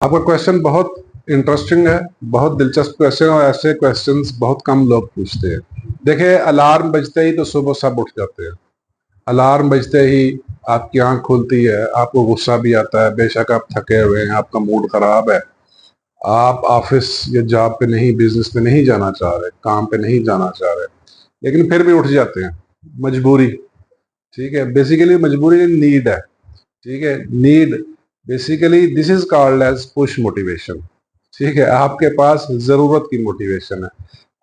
आपका क्वेश्चन बहुत इंटरेस्टिंग है, बहुत दिलचस्प क्वेश्चन, और ऐसे क्वेश्चंस बहुत कम लोग पूछते हैं। देखिए, अलार्म बजते ही तो सुबह सब उठ जाते हैं। अलार्म बजते ही आपकी आंख खुलती है, आपको गुस्सा भी आता है, बेशक आप थके हुए हैं, आपका मूड खराब है, आप ऑफिस या जॉब पे नहीं, बिजनेस पे नहीं जाना चाह रहे, काम पे नहीं जाना चाह रहे, लेकिन फिर भी उठ जाते हैं। मजबूरी, ठीक है, बेसिकली मजबूरी नीड है। ठीक है, need, basically this is called as push motivation. ठीक है, आपके पास जरूरत की मोटिवेशन है।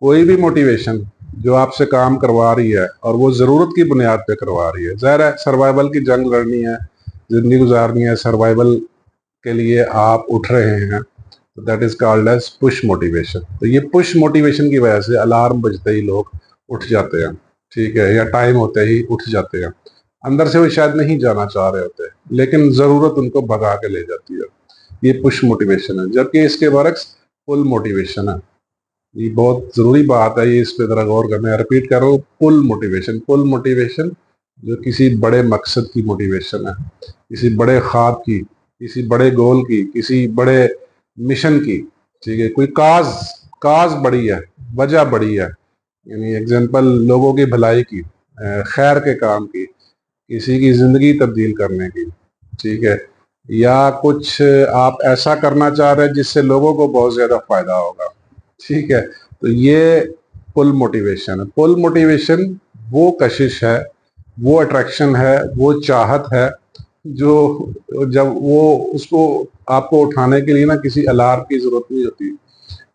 कोई भी मोटिवेशन जो आपसे काम करवा रही है और वो जरूरत की बुनियाद पे करवा रही है, जाहिर है सर्वाइवल की जंग लड़नी है, जिंदगी गुजारनी है, सर्वाइवल के लिए आप उठ रहे हैं, तो that is called as push motivation. तो ये पुश मोटिवेशन की वजह से अलार्म बजते ही लोग उठ जाते हैं, ठीक है, या टाइम होते ही उठ जाते हैं। अंदर से वो शायद नहीं जाना चाह रहे होते, लेकिन जरूरत उनको भगा के ले जाती है। ये पुश मोटिवेशन है, जबकि इसके बरक्स पुल मोटिवेशन है। ये बहुत जरूरी बात है, ये इस पे जरा गौर करना है। रिपीट कर रहा हूँ, पुल मोटिवेशन। पुल मोटिवेशन जो किसी बड़े मकसद की मोटिवेशन है, किसी बड़े ख्वाब की, किसी बड़े गोल की, किसी बड़े मिशन की। ठीक है, कोई काज, काज बड़ी है, वजह बड़ी है, यानी एग्जाम्पल लोगों की भलाई की, खैर के काम की, किसी की जिंदगी तब्दील करने की। ठीक है, या कुछ आप ऐसा करना चाह रहे हैं जिससे लोगों को बहुत ज्यादा फायदा होगा। ठीक है, तो ये पुल मोटिवेशन है। पुल मोटिवेशन वो कशिश है, वो अट्रैक्शन है, वो चाहत है, जो जब वो उसको आपको उठाने के लिए ना किसी अलार्म की जरूरत नहीं होती।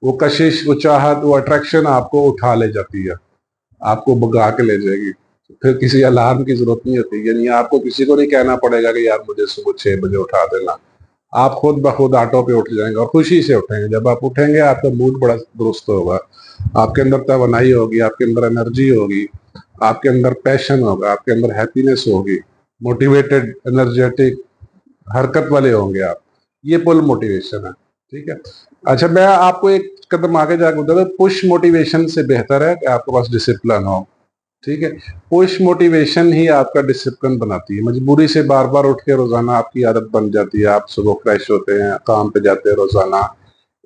वो कशिश, वो चाहत, वो अट्रैक्शन आपको उठा ले जाती है, आपको भगा के ले जाएगी। फिर किसी अलार्म की जरूरत नहीं होती, यानी आपको किसी को नहीं कहना पड़ेगा कि यार मुझे सुबह 6 बजे उठा देना। आप खुद ब खुद ऑटो पे उठ जाएंगे, और खुशी से उठेंगे। जब आप उठेंगे आपका मूड बड़ा दुरुस्त होगा, आपके अंदर तवानाई होगी, आपके अंदर एनर्जी होगी, आपके अंदर पैशन होगा, आपके अंदर हैप्पीनेस होगी, मोटिवेटेड, एनर्जेटिक, हरकत वाले होंगे आप। ये पुल मोटिवेशन है। ठीक है, अच्छा, मैं आपको एक कदम आगे जाकर बता दूं, पुश मोटिवेशन से बेहतर है कि आपके पास डिसिप्लिन हो। ठीक है, पुश मोटिवेशन ही आपका डिसिप्लिन बनाती है। मजबूरी से बार बार उठ के रोजाना आपकी आदत बन जाती है, आप सुबह फ्रेश होते हैं, काम पे जाते हैं रोजाना,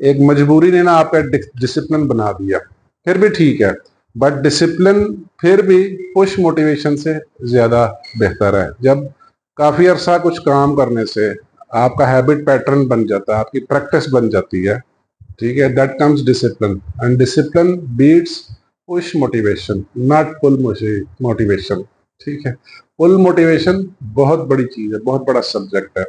एक मजबूरी ने ना आपका डिसिप्लिन बना दिया, फिर भी ठीक है, बट डिसिप्लिन फिर भी पुश मोटिवेशन से ज्यादा बेहतर है। जब काफी अरसा कुछ काम करने से आपका हैबिट पैटर्न बन जाता है, आपकी प्रैक्टिस बन जाती है, ठीक है, that comes discipline, and discipline beats push motivation, not pull motivation. ठीक है, पुल मोटिवेशन बहुत बड़ी चीज है, बहुत बड़ा सब्जेक्ट है।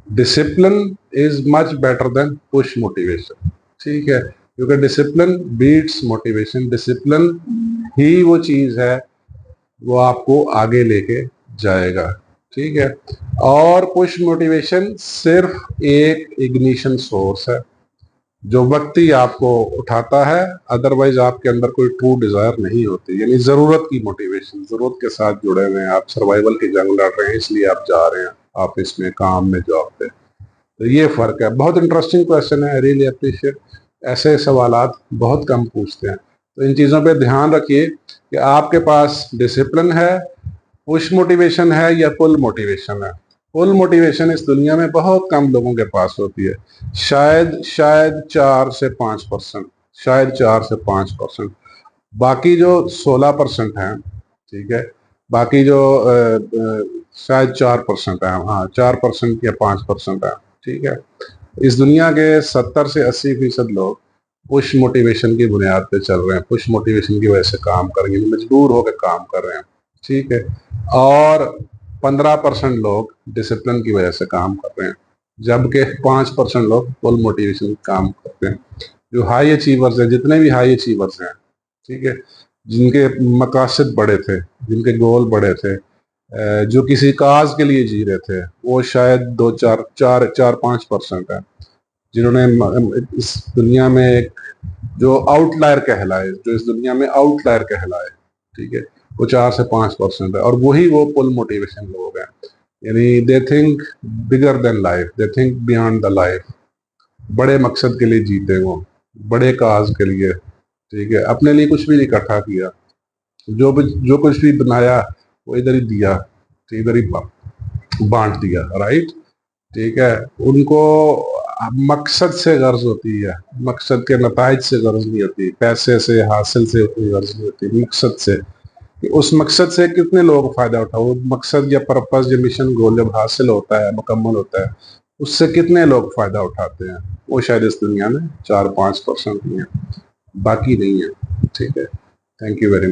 Discipline is much better than push motivation. ठीक है, क्योंकि डिसिप्लिन बीट्स मोटिवेशन। डिसिप्लिन ही वो चीज है, वो आपको आगे लेके जाएगा। ठीक है, और पुश मोटिवेशन सिर्फ एक इग्निशन सोर्स है जो व्यक्ति आपको उठाता है, अदरवाइज आपके अंदर कोई ट्रू डिजायर नहीं होती। यानी जरूरत की मोटिवेशन, जरूरत के साथ जुड़े हुए हैं आप, सर्वाइवल की जंग लड़ रहे हैं, इसलिए आप जा रहे हैं ऑफिस में, काम में, जॉब पे। तो ये फर्क है। बहुत इंटरेस्टिंग क्वेश्चन है, रियली अप्रिशिएट। ऐसे सवालात बहुत कम पूछते हैं, तो इन चीजों पे ध्यान रखिए कि आपके पास डिसिप्लिन है, पुश मोटिवेशन है, या पुल मोटिवेशन है। पुल मोटिवेशन इस दुनिया में बहुत कम लोगों के पास होती है, शायद 4 से 5%, शायद 4 से 5%। बाकी जो 16% है, ठीक है, बाकी जो शायद 4% है, हाँ 4% या 5% है। ठीक है, इस दुनिया के 70 से 80% लोग पुश मोटिवेशन की बुनियाद पे चल रहे हैं, पुश मोटिवेशन की वजह से काम करेंगे, मजबूर होकर काम कर रहे हैं। ठीक है, और 15% लोग डिसिप्लिन की वजह से काम कर रहे हैं, जबकि 5% लोग पुल मोटिवेशन काम करते हैं। जो हाई अचीवर्स हैं, जितने भी हाई अचीवर्स हैं, ठीक है, जिनके मकासद बड़े थे, जिनके गोल बड़े थे, जो किसी काज के लिए जी रहे थे, वो शायद 2 4 4 5% है। जिन्होंने इस दुनिया में एक जो आउटलायर कहलाए, जो इस दुनिया में आउटलायर कहलाए, ठीक है, वो 4 से 5% है, और वही वो पुल मोटिवेशन लोग हैं। यानी they think bigger than life, they think beyond the life. बड़े मकसद के लिए जीते वो, बड़े काज के लिए। ठीक है, अपने लिए कुछ भी नहीं इकट्ठा किया, जो कुछ भी बनाया वो इधर ही दिया, तो इधर ही बांट दिया, राइट। ठीक है, उनको मकसद से गर्ज होती है, मकसद के नताइज से गर्ज नहीं होती, पैसे से हासिल से कोई गर्ज नहीं होती, मकसद से। उस मकसद से कितने लोग फायदा उठाओ, वो मकसद या पर्पस या मिशन गोल जब हासिल होता है, मुकम्मल होता है, उससे कितने लोग फायदा उठाते हैं? वो शायद इस दुनिया में 4-5% ही है, बाकी नहीं है। ठीक है, थैंक यू वेरी मच।